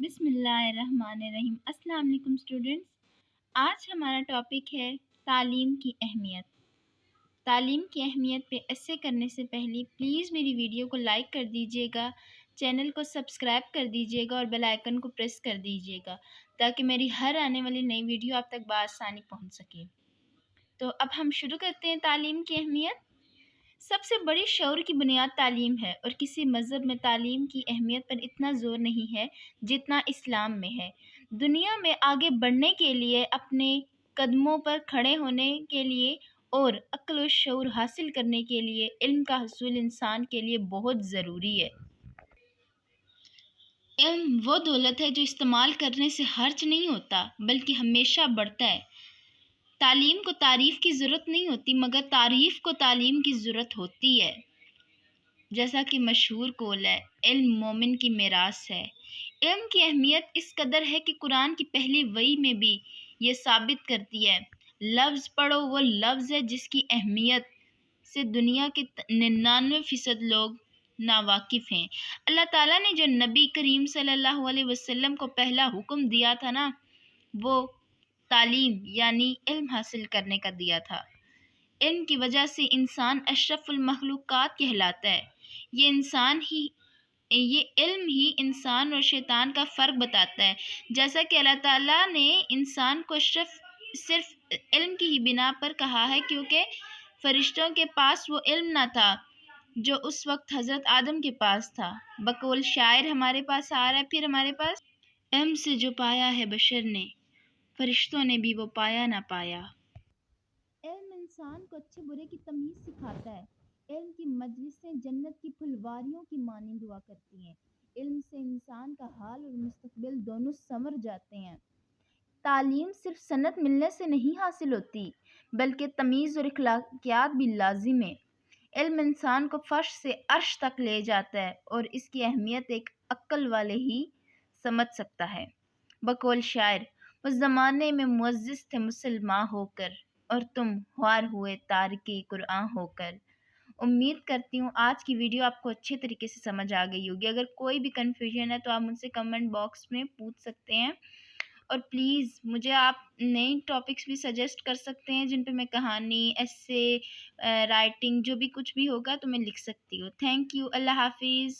بسم اللہ الرحمن الرحیم۔ السلام علیکم اسٹوڈنٹس، آج ہمارا ٹاپک ہے تعلیم کی اہمیت۔ تعلیم کی اہمیت پہ ایسے کرنے سے پہلے پلیز میری ویڈیو کو لائک کر دیجیے گا، چینل کو سبسکرائب کر دیجیے گا اور بیل آئیکن کو پریس کر دیجیے گا تاکہ میری ہر آنے والی نئی ویڈیو آپ تک بآسانی پہنچ سکے۔ تو اب ہم شروع کرتے ہیں تعلیم کی اہمیت۔ سب سے بڑی شعور کی بنیاد تعلیم ہے، اور کسی مذہب میں تعلیم کی اہمیت پر اتنا زور نہیں ہے جتنا اسلام میں ہے۔ دنیا میں آگے بڑھنے کے لیے، اپنے قدموں پر کھڑے ہونے کے لیے اور عقل و شعور حاصل کرنے کے لیے علم کا حصول انسان کے لیے بہت ضروری ہے۔ علم وہ دولت ہے جو استعمال کرنے سے خرچ نہیں ہوتا بلکہ ہمیشہ بڑھتا ہے۔ تعلیم کو تعریف کی ضرورت نہیں ہوتی مگر تعریف کو تعلیم کی ضرورت ہوتی ہے۔ جیسا کہ مشہور قول ہے، علم مومن کی میراث ہے۔ علم کی اہمیت اس قدر ہے کہ قرآن کی پہلی وحی میں بھی یہ ثابت کرتی ہے۔ لفظ پڑھو وہ لفظ ہے جس کی اہمیت سے دنیا کے 99% لوگ ناواقف ہیں۔ اللہ تعالیٰ نے جو نبی کریم صلی اللہ علیہ وسلم کو پہلا حکم دیا تھا نا، وہ تعلیم یعنی علم حاصل کرنے کا دیا تھا۔ علم کی وجہ سے انسان اشرف المخلوقات کہلاتا ہے۔ یہ علم ہی انسان اور شیطان کا فرق بتاتا ہے۔ جیسا کہ اللہ تعالیٰ نے انسان کو اشرف صرف علم کی ہی بنا پر کہا ہے، کیونکہ فرشتوں کے پاس وہ علم نہ تھا جو اس وقت حضرت آدم کے پاس تھا۔ بقول شاعر ہمارے پاس آ رہا ہے، پھر ہمارے پاس علم سے جو پایا ہے بشر نے، فرشتوں نے بھی وہ پایا نہ پایا۔ علم انسان کو اچھے برے کی تمیز سکھاتا ہے۔ علم کی مجلسیں جنت کی پھلواریوں کی مانند ہوا کرتی ہیں۔ علم سے انسان کا حال اور مستقبل دونوں سنور جاتے ہیں۔ تعلیم صرف سند ملنے سے نہیں حاصل ہوتی بلکہ تمیز اور اخلاقیات بھی لازم ہے۔ علم انسان کو فرش سے عرش تک لے جاتا ہے اور اس کی اہمیت ایک عقل والے ہی سمجھ سکتا ہے۔ بقول شاعر، اس زمانے میں معزز تھے مسلمان ہو کر، اور تم خوار ہوئے تارک قرآن ہو کر۔ امید کرتی ہوں آج کی ویڈیو آپ کو اچھے طریقے سے سمجھ آ گئی ہوگی۔ اگر کوئی بھی کنفیوژن ہے تو آپ مجھ سے کمنٹ باکس میں پوچھ سکتے ہیں، اور پلیز مجھے آپ نئی ٹاپکس بھی سجیسٹ کر سکتے ہیں جن پہ میں کہانی، ایسے، رائٹنگ، جو بھی کچھ بھی ہوگا تو میں لکھ سکتی ہوں۔ تھینک یو، اللہ حافظ۔